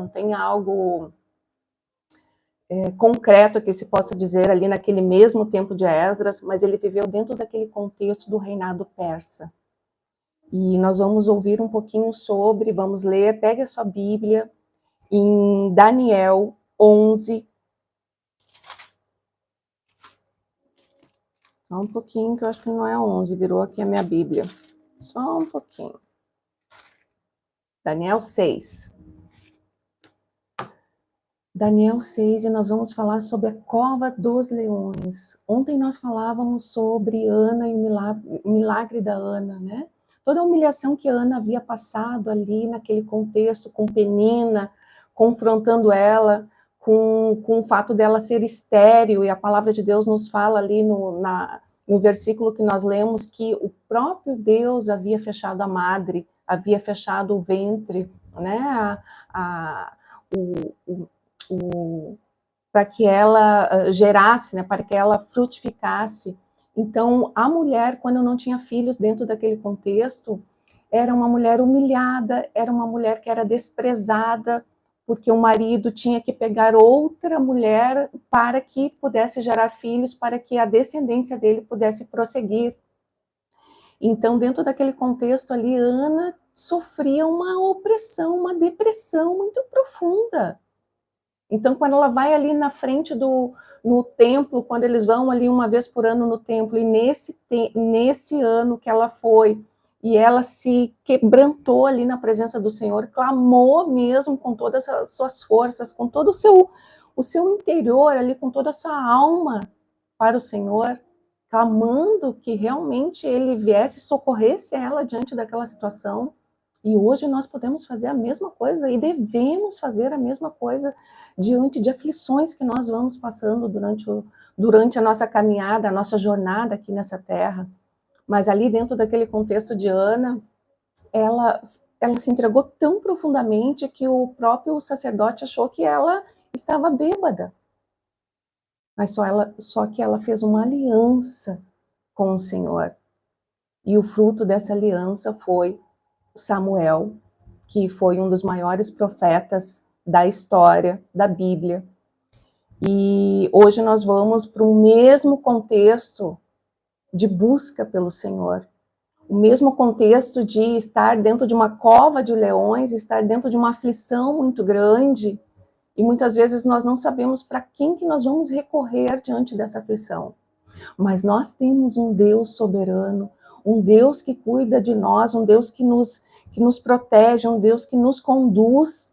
não tem algo concreto que se possa dizer ali naquele mesmo tempo de Esdras, mas ele viveu dentro daquele contexto do reinado persa. E nós vamos ouvir um pouquinho sobre, vamos ler, pegue a sua Bíblia, em Daniel 11. Só um pouquinho, que eu acho que não é 11, virou aqui a minha Bíblia. Só um pouquinho. Daniel 6. Daniel 6, e nós vamos falar sobre a cova dos leões. Ontem nós falávamos sobre Ana e o milagre da Ana, né? Toda a humilhação que a Ana havia passado ali naquele contexto, com Penina, confrontando ela, com o fato dela ser estéril, e a palavra de Deus nos fala ali no versículo que nós lemos que o próprio Deus havia fechado a madre, havia fechado o ventre, né? Para que ela gerasse, né, para que ela frutificasse. Então, a mulher, quando não tinha filhos dentro daquele contexto, era uma mulher humilhada, era uma mulher que era desprezada, porque o marido tinha que pegar outra mulher para que pudesse gerar filhos, para que a descendência dele pudesse prosseguir. Então, dentro daquele contexto ali, Ana sofria uma opressão, uma depressão muito profunda. Então, quando ela vai ali na frente no templo, quando eles vão ali uma vez por ano no templo, e nesse ano que ela foi, e ela se quebrantou ali na presença do Senhor, clamou mesmo com todas as suas forças, com todo o seu interior ali, com toda a sua alma para o Senhor, clamando que realmente Ele viesse e socorresse ela diante daquela situação. E hoje nós podemos fazer a mesma coisa e devemos fazer a mesma coisa diante de aflições que nós vamos passando durante a nossa caminhada, a nossa jornada aqui nessa terra. Mas ali dentro daquele contexto de Ana, ela se entregou tão profundamente que o próprio sacerdote achou que ela estava bêbada. Mas só que ela fez uma aliança com o Senhor. E o fruto dessa aliança foi Samuel, que foi um dos maiores profetas da história da Bíblia. E hoje nós vamos para o mesmo contexto de busca pelo Senhor. O mesmo contexto de estar dentro de uma cova de leões, estar dentro de uma aflição muito grande, e muitas vezes nós não sabemos para quem que nós vamos recorrer diante dessa aflição. Mas nós temos um Deus soberano, um Deus que cuida de nós, um Deus que nos protege, um Deus que nos conduz,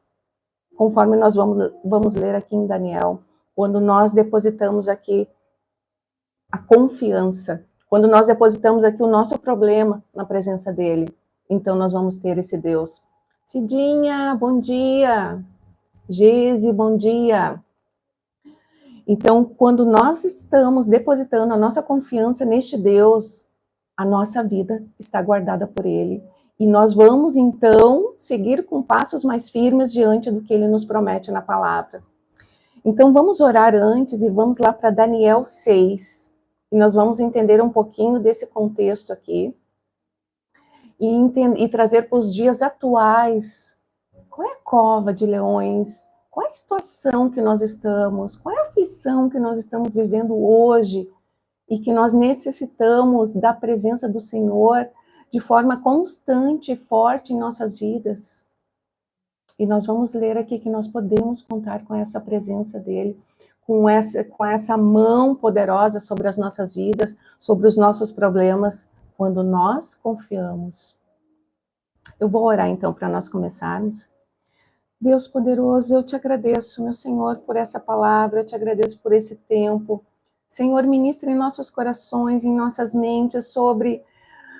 conforme nós vamos ler aqui em Daniel, quando nós depositamos aqui a confiança, quando nós depositamos aqui o nosso problema na presença dele, então nós vamos ter esse Deus. Cidinha, bom dia. Geise, bom dia. Então, quando nós estamos depositando a nossa confiança neste Deus, a nossa vida está guardada por Ele. E nós vamos, então, seguir com passos mais firmes diante do que Ele nos promete na palavra. Então, vamos orar antes e vamos lá para Daniel 6. E nós vamos entender um pouquinho desse contexto aqui. E trazer para os dias atuais. Qual é a cova de leões? Qual é a situação que nós estamos? Qual é a aflição que nós estamos vivendo hoje? E que nós necessitamos da presença do Senhor de forma constante e forte em nossas vidas. E nós vamos ler aqui que nós podemos contar com essa presença dEle, com essa mão poderosa sobre as nossas vidas, sobre os nossos problemas, quando nós confiamos. Eu vou orar então para nós começarmos. Deus poderoso, eu te agradeço, meu Senhor, por essa palavra, eu te agradeço por esse tempo. Senhor, ministra em nossos corações, em nossas mentes, sobre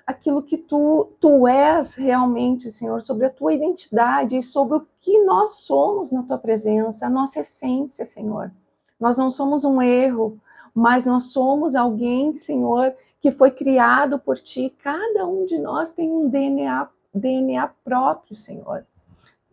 aquilo que tu és realmente, Senhor, sobre a tua identidade e sobre o que nós somos na tua presença, a nossa essência, Senhor. Nós não somos um erro, mas nós somos alguém, Senhor, que foi criado por ti. Cada um de nós tem um DNA próprio, Senhor.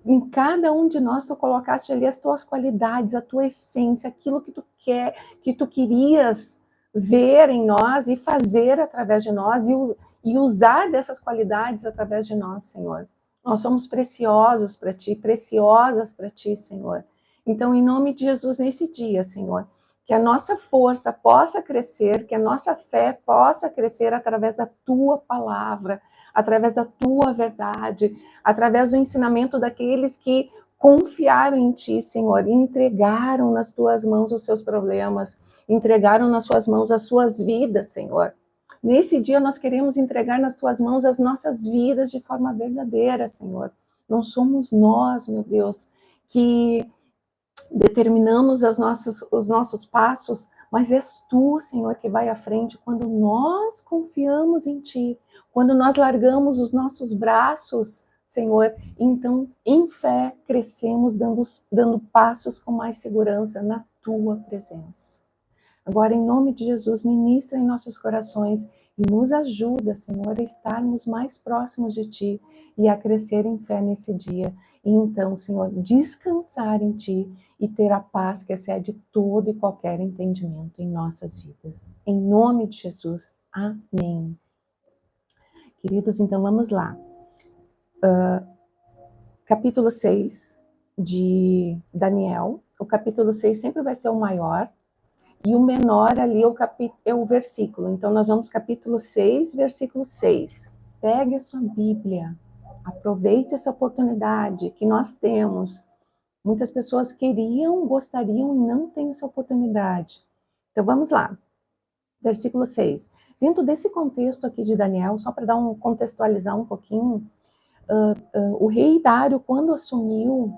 Em cada um de nós, tu colocaste ali as tuas qualidades, a tua essência, aquilo que tu quer, que tu querias ver em nós e fazer através de nós e usar dessas qualidades através de nós, Senhor. Nós somos preciosos para Ti, preciosas para Ti, Senhor. Então, em nome de Jesus, nesse dia, Senhor, que a nossa força possa crescer, que a nossa fé possa crescer através da Tua palavra, através da Tua verdade, através do ensinamento daqueles que confiaram em Ti, Senhor, e entregaram nas Tuas mãos os seus problemas, entregaram nas Suas mãos as suas vidas, Senhor. Nesse dia nós queremos entregar nas Tuas mãos as nossas vidas de forma verdadeira, Senhor. Não somos nós, meu Deus, que determinamos os nossos passos, mas és Tu, Senhor, que vai à frente quando nós confiamos em Ti, quando nós largamos os nossos braços, Senhor, então em fé crescemos dando passos com mais segurança na Tua presença. Agora, em nome de Jesus, ministra em nossos corações e nos ajuda, Senhor, a estarmos mais próximos de Ti e a crescer em fé nesse dia. E então, Senhor, descansar em Ti e ter a paz que excede todo e qualquer entendimento em nossas vidas. Em nome de Jesus, amém. Queridos, então vamos lá. Capítulo 6 de Daniel. O capítulo 6 sempre vai ser o maior. E o menor ali é o versículo. Então, nós vamos capítulo 6, versículo 6. Pegue a sua Bíblia. Aproveite essa oportunidade que nós temos. Muitas pessoas gostariam e não têm essa oportunidade. Então, vamos lá. Versículo 6. Dentro desse contexto aqui de Daniel, só para contextualizar um pouquinho, o rei Dário, quando assumiu,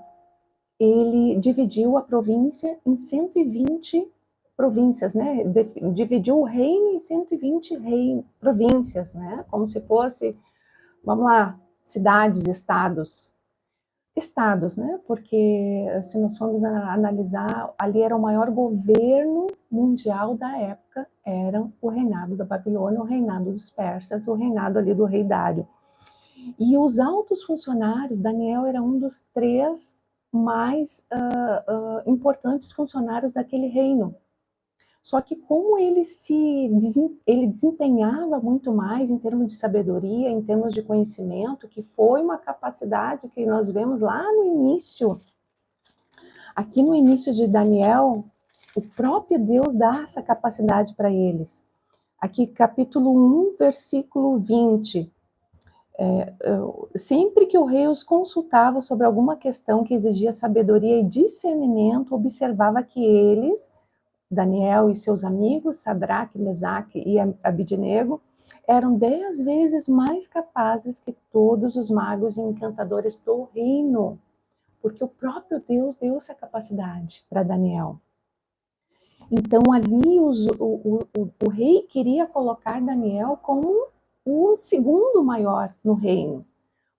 ele dividiu a província em 120 províncias, né? Dividiu o reino em 120 províncias, né? Como se fosse, vamos lá, cidades, estados, né? Porque se nós formos analisar, ali era o maior governo mundial da época, era o reinado da Babilônia, o reinado dos persas, o reinado ali do rei Dário. E os altos funcionários, Daniel era um dos 3 mais importantes funcionários daquele reino. Só que como ele desempenhava muito mais em termos de sabedoria, em termos de conhecimento, que foi uma capacidade que nós vemos lá no início, aqui no início de Daniel, o próprio Deus dá essa capacidade para eles. Aqui, capítulo 1, versículo 20. Sempre que o rei os consultava sobre alguma questão que exigia sabedoria e discernimento, observava que eles, Daniel e seus amigos, Sadraque, Mesaque e Abidnego, eram 10 vezes mais capazes que todos os magos e encantadores do reino, porque o próprio Deus deu essa capacidade para Daniel. Então ali o rei queria colocar Daniel como o segundo maior no reino,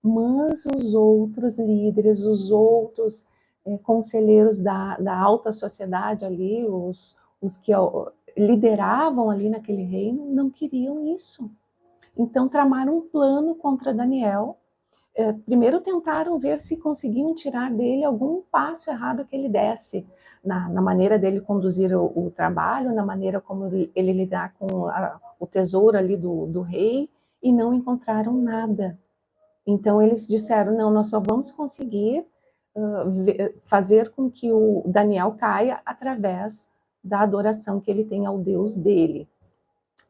mas os outros líderes, os outros conselheiros da alta sociedade ali, os que lideravam ali naquele reino, não queriam isso. Então tramaram um plano contra Daniel. Primeiro tentaram ver se conseguiam tirar dele algum passo errado que ele desse, na maneira dele conduzir o trabalho, na maneira como ele lidar com o tesouro ali do rei, e não encontraram nada. Então eles disseram, não, nós só vamos conseguir fazer com que o Daniel caia através da adoração que ele tem ao Deus dele.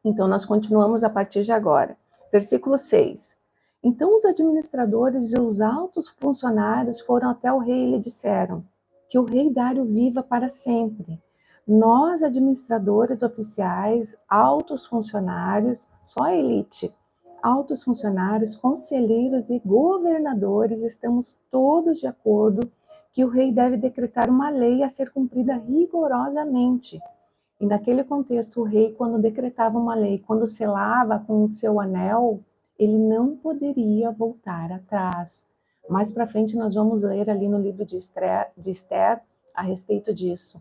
Então nós continuamos a partir de agora. Versículo 6. Então os administradores e os altos funcionários foram até o rei e lhe disseram, que o rei Dário viva para sempre. Nós, administradores oficiais, altos funcionários, só a elite, altos funcionários, conselheiros e governadores, estamos todos de acordo que o rei deve decretar uma lei a ser cumprida rigorosamente. E naquele contexto, o rei, quando decretava uma lei, quando selava com o seu anel, ele não poderia voltar atrás. Mais para frente, nós vamos ler ali no livro de Esther a respeito disso.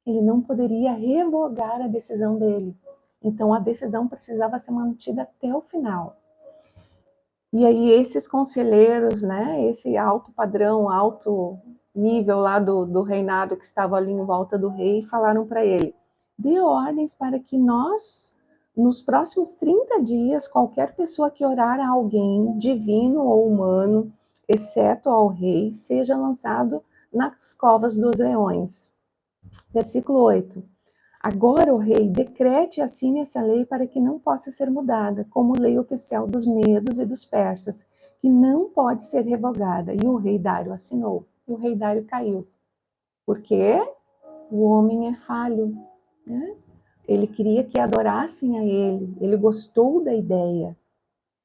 Ele não poderia revogar a decisão dele. Então, a decisão precisava ser mantida até o final. E aí, esses conselheiros, né, esse alto padrão, alto nível lá do reinado que estava ali em volta do rei, falaram para ele, dê ordens para que nós, nos próximos 30 dias, qualquer pessoa que orar a alguém, divino ou humano, exceto ao rei, seja lançado nas covas dos leões. Versículo 8. Agora o rei decrete e assine essa lei para que não possa ser mudada, como lei oficial dos medos e dos persas, que não pode ser revogada. E o rei Dário assinou. E o rei Dário caiu. Porque o homem é falho, né? Ele queria que adorassem a ele, ele gostou da ideia,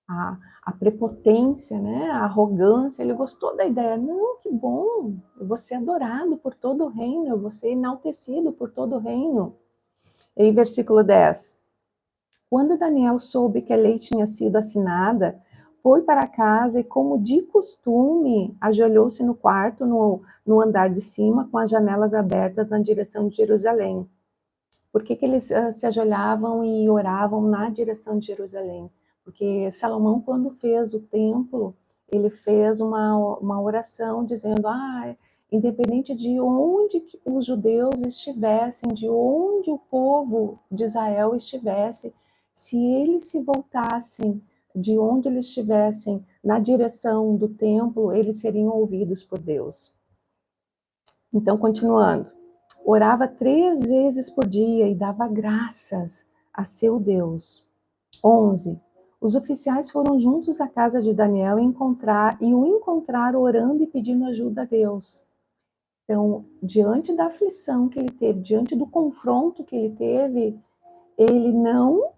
a prepotência, né? A arrogância, ele gostou da ideia. Não, que bom, eu vou ser adorado por todo o reino, eu vou ser enaltecido por todo o reino. Em versículo 10. Quando Daniel soube que a lei tinha sido assinada, foi para casa e, como de costume, ajoelhou-se no quarto, no andar de cima, com as janelas abertas na direção de Jerusalém. Por que eles se ajoelhavam e oravam na direção de Jerusalém? Porque Salomão, quando fez o templo, ele fez uma oração dizendo, independente de onde os judeus estivessem, de onde o povo de Israel estivesse, se eles se voltassem de onde eles estivessem na direção do templo, eles seriam ouvidos por Deus. Então, continuando. Orava 3 vezes por dia e dava graças a seu Deus. 11. Os oficiais foram juntos à casa de Daniel e o encontraram orando e pedindo ajuda a Deus. Então, diante da aflição que ele teve, diante do confronto que ele teve, ele não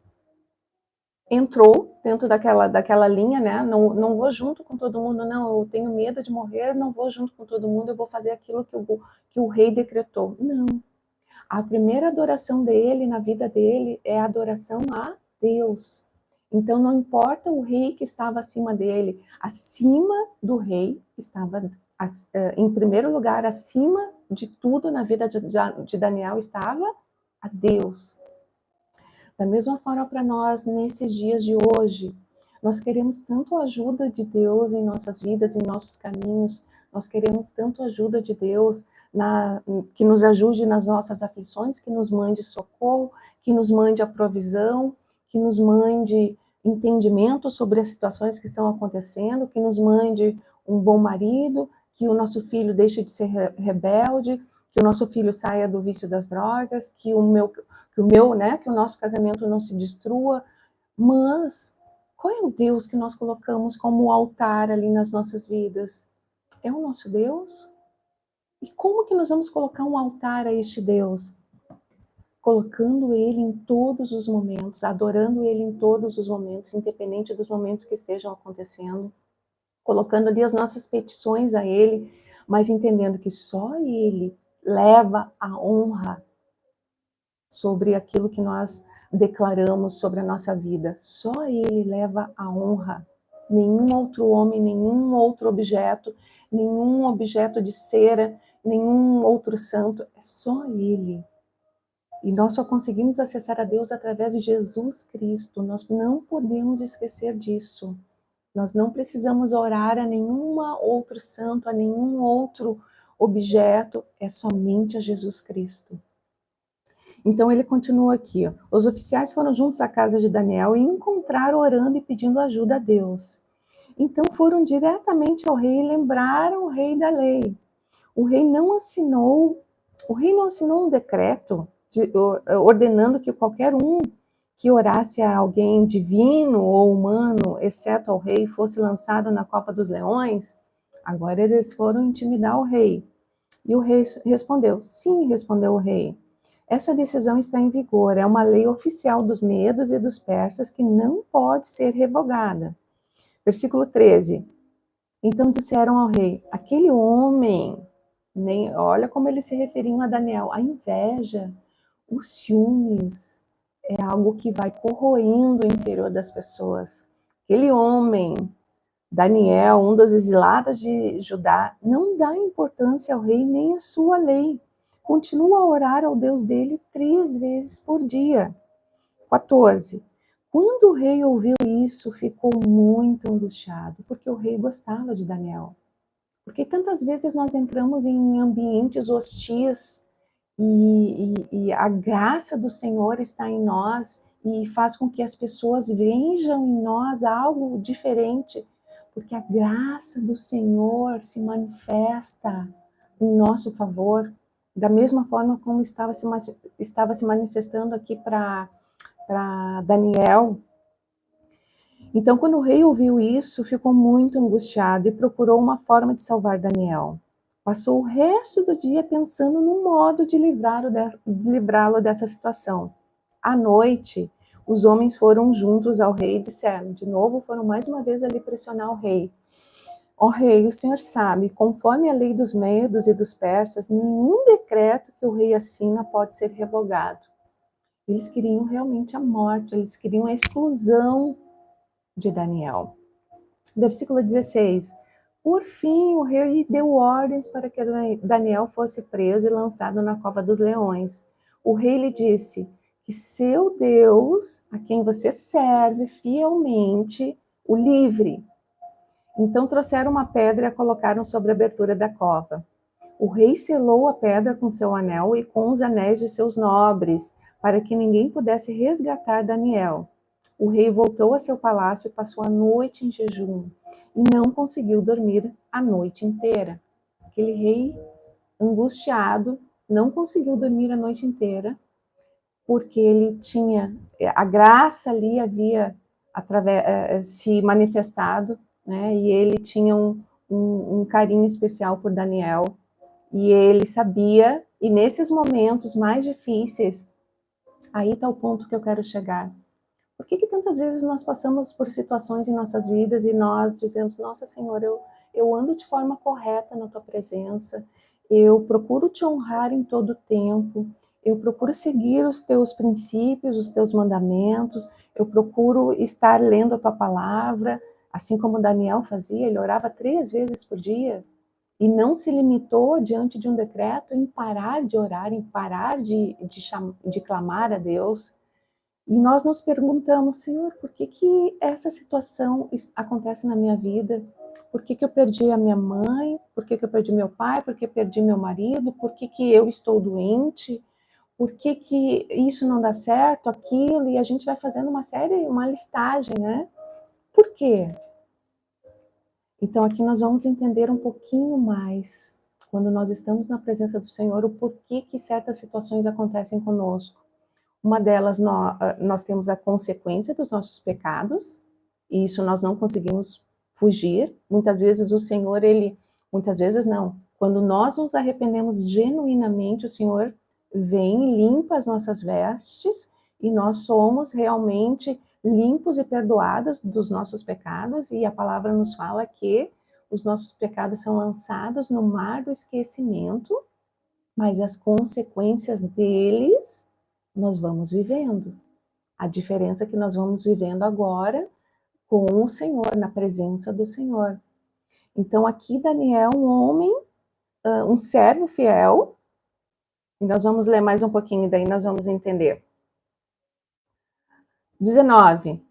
entrou dentro daquela linha, né? Não vou junto com todo mundo, não, eu tenho medo de morrer, não vou junto com todo mundo, eu vou fazer aquilo que o rei decretou. Não. A primeira adoração dele, na vida dele, é a adoração a Deus. Então, não importa o rei que estava acima dele, acima do rei estava, em primeiro lugar, acima de tudo na vida de Daniel estava a Deus. Da mesma forma para nós, nesses dias de hoje, nós queremos tanto a ajuda de Deus em nossas vidas, em nossos caminhos, nós queremos tanto a ajuda de Deus que nos ajude nas nossas aflições, que nos mande socorro, que nos mande a provisão, que nos mande entendimento sobre as situações que estão acontecendo, que nos mande um bom marido, que o nosso filho deixe de ser rebelde, que o nosso filho saia do vício das drogas, que o nosso casamento não se destrua. Mas qual é o Deus que nós colocamos como altar ali nas nossas vidas? É o nosso Deus? E como que nós vamos colocar um altar a este Deus? Colocando Ele em todos os momentos, adorando Ele em todos os momentos, independente dos momentos que estejam acontecendo, colocando ali as nossas petições a Ele, mas entendendo que só Ele leva a honra sobre aquilo que nós declaramos sobre a nossa vida. Só Ele leva a honra. Nenhum outro homem, nenhum outro objeto, nenhum objeto de cera, nenhum outro santo, é só Ele. E nós só conseguimos acessar a Deus através de Jesus Cristo. Nós não podemos esquecer disso. Nós não precisamos orar a nenhum outro santo, a nenhum outro objeto, é somente a Jesus Cristo. Então ele continua aqui, ó. Os oficiais foram juntos à casa de Daniel e encontraram orando e pedindo ajuda a Deus. Então foram diretamente ao rei e lembraram o rei da lei. O rei não assinou um decreto ordenando que qualquer um que orasse a alguém divino ou humano, exceto ao rei, fosse lançado na cova dos leões. Agora eles foram intimidar o rei. E o rei respondeu, sim, respondeu o rei. Essa decisão está em vigor, é uma lei oficial dos medos e dos persas que não pode ser revogada. Versículo 13. Então disseram ao rei, aquele homem, olha como eles se referiam a Daniel, a inveja, os ciúmes, é algo que vai corroendo o interior das pessoas. Aquele homem, Daniel, um dos exilados de Judá, não dá importância ao rei nem à sua lei. Continua a orar ao Deus dele 3 vezes por dia. 14. Quando o rei ouviu isso, ficou muito angustiado, porque o rei gostava de Daniel. Porque tantas vezes nós entramos em ambientes hostis e a graça do Senhor está em nós e faz com que as pessoas vejam em nós algo diferente, porque a graça do Senhor se manifesta em nosso favor, da mesma forma como estava se manifestando aqui para Daniel. Então, quando o rei ouviu isso, ficou muito angustiado e procurou uma forma de salvar Daniel. Passou o resto do dia pensando no modo de livrá-lo dessa situação. À noite, os homens foram juntos ao rei e disseram, de novo, foram mais uma vez ali pressionar o rei. Ó rei, o senhor sabe, conforme a lei dos medos e dos persas, nenhum decreto que o rei assina pode ser revogado. Eles queriam realmente a morte, eles queriam a exclusão de Daniel. Versículo 16. Por fim, o rei deu ordens para que Daniel fosse preso e lançado na cova dos leões. O rei lhe disse que seu Deus, a quem você serve fielmente, o livre. Então trouxeram uma pedra e a colocaram sobre a abertura da cova. O rei selou a pedra com seu anel e com os anéis de seus nobres, para que ninguém pudesse resgatar Daniel. O rei voltou a seu palácio e passou a noite em jejum, e não conseguiu dormir a noite inteira. Aquele rei angustiado não conseguiu dormir a noite inteira, porque ele tinha, a graça ali havia se manifestado, né? E ele tinha um carinho especial por Daniel, e ele sabia, e nesses momentos mais difíceis, aí está o ponto que eu quero chegar. Por que tantas vezes nós passamos por situações em nossas vidas e nós dizemos, nossa Senhor, eu ando de forma correta na Tua presença, eu procuro Te honrar em todo o tempo, eu procuro seguir os Teus princípios, os Teus mandamentos, eu procuro estar lendo a Tua palavra, assim como Daniel fazia, ele orava 3 vezes por dia, e não se limitou diante de um decreto em parar de orar, em parar de clamar a Deus. E nós nos perguntamos, Senhor, por que essa situação acontece na minha vida? Por que eu perdi a minha mãe? Por que eu perdi meu pai? Por que eu perdi meu marido? Por que eu estou doente? Por que isso não dá certo, aquilo? E a gente vai fazendo uma listagem, né? Por quê? Então aqui nós vamos entender um pouquinho mais, quando nós estamos na presença do Senhor, o porquê que certas situações acontecem conosco. Uma delas, nós temos a consequência dos nossos pecados, e isso nós não conseguimos fugir. Muitas vezes o Senhor, muitas vezes não, quando nós nos arrependemos genuinamente, o Senhor vem e limpa as nossas vestes, e nós somos realmente limpos e perdoados dos nossos pecados, e a palavra nos fala que os nossos pecados são lançados no mar do esquecimento, mas as consequências deles nós vamos vivendo. A diferença é que nós vamos vivendo agora com o Senhor, na presença do Senhor. Então aqui Daniel, um homem, um servo fiel, e nós vamos ler mais um pouquinho, daí nós vamos entender. 19.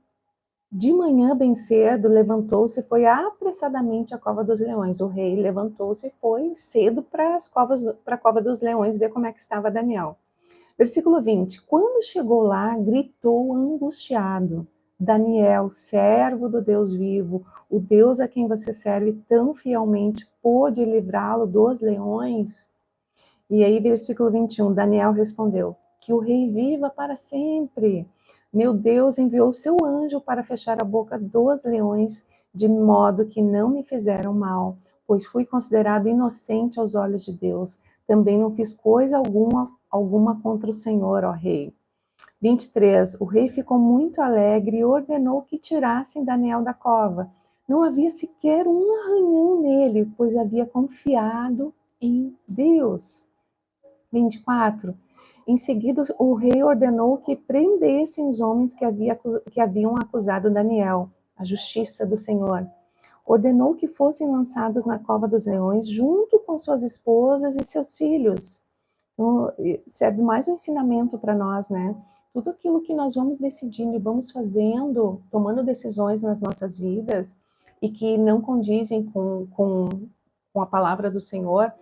De manhã bem cedo, levantou-se e foi apressadamente à cova dos leões. O rei levantou-se e foi cedo para a cova dos leões ver como é que estava Daniel. Versículo 20. Quando chegou lá, gritou angustiado, Daniel, servo do Deus vivo, o Deus a quem você serve tão fielmente, pôde livrá-lo dos leões? E aí, versículo 21, Daniel respondeu, que o rei viva para sempre. Meu Deus enviou seu anjo para fechar a boca dos leões, de modo que não me fizeram mal, pois fui considerado inocente aos olhos de Deus. Também não fiz coisa alguma contra o Senhor, ó rei. 23. O rei ficou muito alegre e ordenou que tirassem Daniel da cova. Não havia sequer um arranhão nele, pois havia confiado em Deus. 24. Em seguida, o rei ordenou que prendessem os homens que haviam acusado Daniel, a justiça do Senhor. Ordenou que fossem lançados na cova dos leões, junto com suas esposas e seus filhos. Então, serve mais um ensinamento para nós, né? Tudo aquilo que nós vamos decidindo e vamos fazendo, tomando decisões nas nossas vidas, e que não condizem com a palavra do Senhor,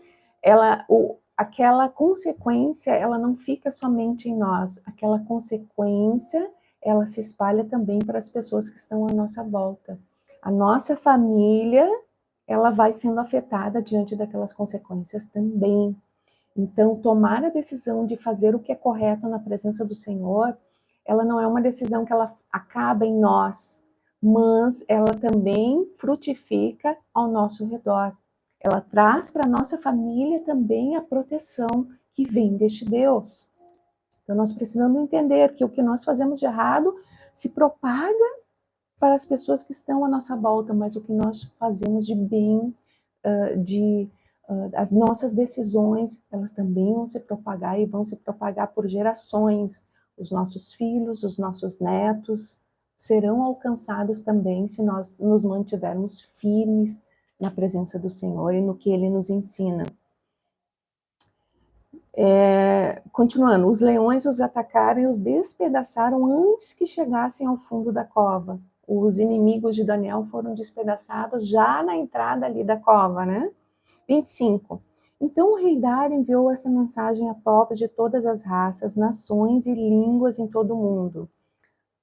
aquela consequência, ela não fica somente em nós, aquela consequência, ela se espalha também para as pessoas que estão à nossa volta. a nossa família, ela vai sendo afetada diante daquelas consequências também. Então, tomar a decisão de fazer o que é correto na presença do Senhor, ela não é uma decisão que ela acaba em nós, mas ela também frutifica ao nosso redor. Ela traz para a nossa família também a proteção que vem deste Deus. Então, nós precisamos entender que o que nós fazemos de errado se propaga para as pessoas que estão à nossa volta, mas o que nós fazemos de bem, as nossas decisões, elas também vão se propagar e vão se propagar por gerações. Os nossos filhos, os nossos netos serão alcançados também se nós nos mantivermos firmes na presença do Senhor e no que Ele nos ensina. Continuando, os leões os atacaram e os despedaçaram antes que chegassem ao fundo da cova. Os inimigos de Daniel foram despedaçados já na entrada ali da cova, né? 25. Então o rei Dário enviou essa mensagem a povos de todas as raças, nações e línguas em todo o mundo.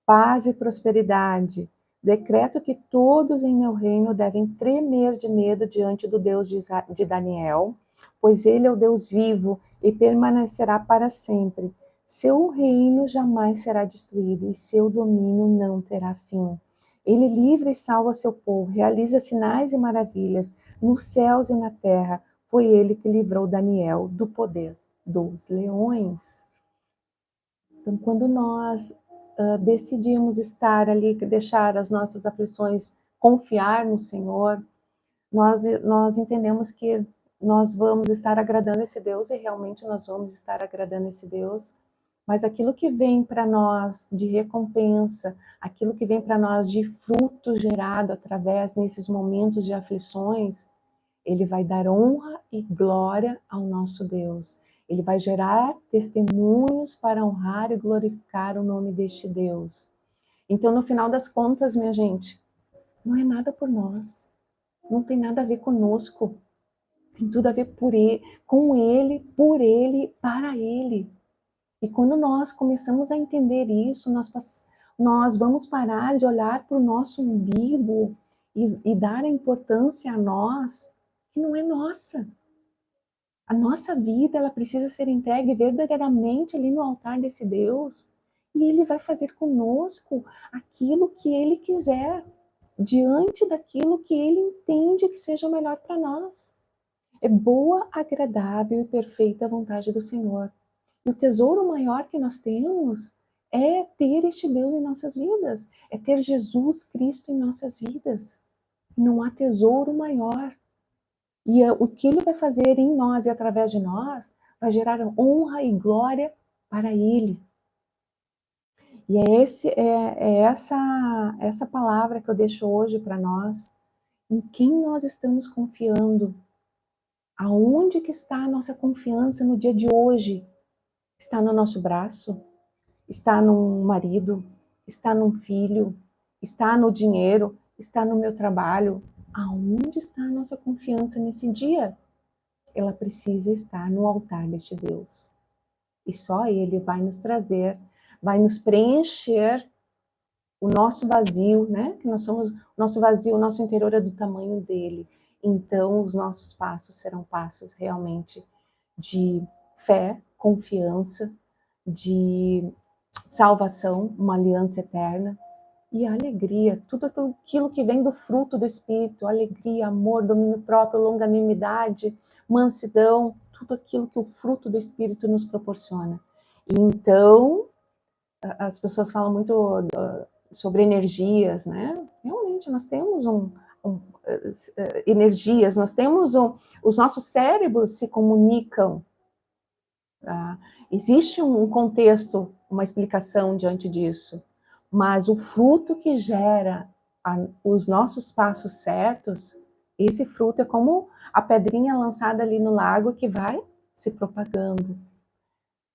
Paz e prosperidade. Decreto que todos em meu reino devem tremer de medo diante do Deus de Daniel, pois ele é o Deus vivo e permanecerá para sempre. Seu reino jamais será destruído e seu domínio não terá fim. Ele livra e salva seu povo, realiza sinais e maravilhas nos céus e na terra. Foi ele que livrou Daniel do poder dos leões. Então, quando nós decidimos estar ali, deixar as nossas aflições, confiar no Senhor, nós entendemos que nós vamos estar agradando esse Deus e realmente nós vamos estar agradando esse Deus, mas aquilo que vem para nós de recompensa, aquilo que vem para nós de fruto gerado através nesses momentos de aflições, ele vai dar honra e glória ao nosso Deus. Ele vai gerar testemunhos para honrar e glorificar o nome deste Deus. Então, no final das contas, minha gente, não é nada por nós. Não tem nada a ver conosco. Tem tudo a ver com Ele, por Ele, para Ele. E quando nós começamos a entender isso, nós vamos parar de olhar para o nosso umbigo e dar a importância a nós, que não é nossa. A nossa vida, ela precisa ser entregue verdadeiramente ali no altar desse Deus. E Ele vai fazer conosco aquilo que Ele quiser, diante daquilo que Ele entende que seja o melhor para nós. É boa, agradável e perfeita a vontade do Senhor. E o tesouro maior que nós temos é ter este Deus em nossas vidas, é ter Jesus Cristo em nossas vidas. Não há tesouro maior. E o que Ele vai fazer em nós e através de nós vai gerar honra e glória para Ele. E é essa palavra que eu deixo hoje para nós. Em quem nós estamos confiando? Aonde que está a nossa confiança no dia de hoje? Está no nosso braço? Está num marido? Está num filho? Está no dinheiro? Está no meu trabalho? Aonde está a nossa confiança nesse dia? Ela precisa estar no altar deste Deus. E só Ele vai nos trazer, vai nos preencher o nosso vazio, né? Que nós somos, o nosso vazio, o nosso interior é do tamanho dele. Então, os nossos passos serão passos realmente de fé, confiança, de salvação, uma aliança eterna e alegria, tudo aquilo que vem do fruto do Espírito, alegria, amor, domínio próprio, longanimidade, mansidão, tudo aquilo que o fruto do Espírito nos proporciona. E então, as pessoas falam muito sobre energias, né? Realmente, nós temos energias, nós temos os nossos cérebros se comunicam. Tá? Existe um contexto, uma explicação diante disso, mas o fruto que gera os nossos passos certos, esse fruto é como a pedrinha lançada ali no lago que vai se propagando.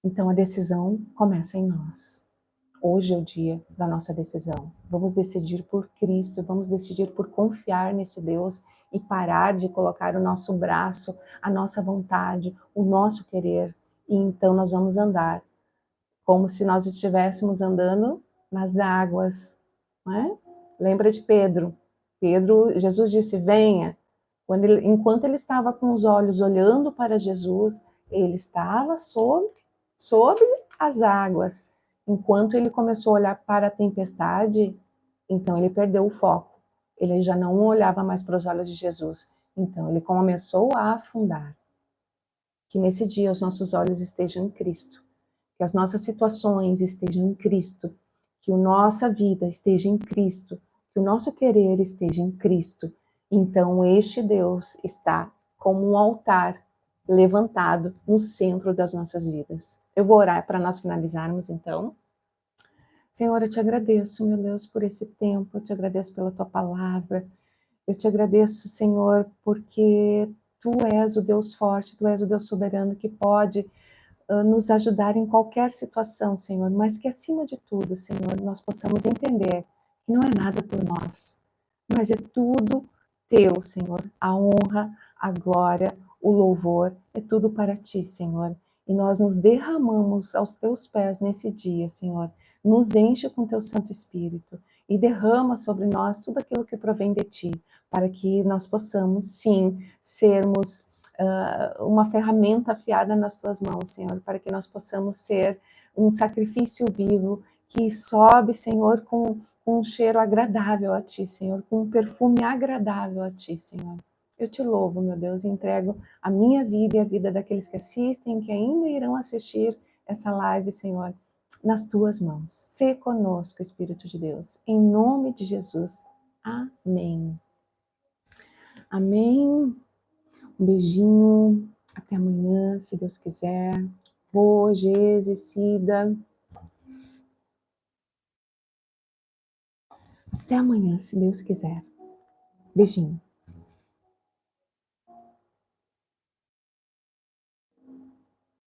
Então a decisão começa em nós. Hoje é o dia da nossa decisão. Vamos decidir por Cristo, vamos decidir por confiar nesse Deus e parar de colocar o nosso braço, a nossa vontade, o nosso querer. E então nós vamos andar como se nós estivéssemos andando nas águas. Não é? Lembra de Pedro? Jesus disse, venha. Enquanto ele estava com os olhos olhando para Jesus, ele estava sobre as águas. Enquanto ele começou a olhar para a tempestade, então ele perdeu o foco. Ele já não olhava mais para os olhos de Jesus. Então ele começou a afundar. Que nesse dia os nossos olhos estejam em Cristo. Que as nossas situações estejam em Cristo. Que a nossa vida esteja em Cristo. Que o nosso querer esteja em Cristo. Então este Deus está como um altar levantado no centro das nossas vidas. Eu vou orar para nós finalizarmos então. Senhor, eu te agradeço, meu Deus, por esse tempo, eu te agradeço pela tua palavra, eu te agradeço, Senhor, porque tu és o Deus forte, tu és o Deus soberano que pode nos ajudar em qualquer situação, Senhor, mas que acima de tudo, Senhor, nós possamos entender que não é nada por nós, mas é tudo teu, Senhor, a honra, a glória, o louvor, é tudo para ti, Senhor. E nós nos derramamos aos teus pés nesse dia, Senhor. Nos enche com teu Santo Espírito e derrama sobre nós tudo aquilo que provém de ti, para que nós possamos, sim, sermos uma ferramenta afiada nas tuas mãos, Senhor, para que nós possamos ser um sacrifício vivo que sobe, Senhor, com um cheiro agradável a ti, Senhor, com um perfume agradável a ti, Senhor. Eu te louvo, meu Deus, e entrego a minha vida e a vida daqueles que assistem, que ainda irão assistir essa live, Senhor, nas tuas mãos. Sê conosco, Espírito de Deus, em nome de Jesus. Amém. Amém. Um beijinho, até amanhã, se Deus quiser. Boa, Gese, Cida. Até amanhã, se Deus quiser. Beijinho.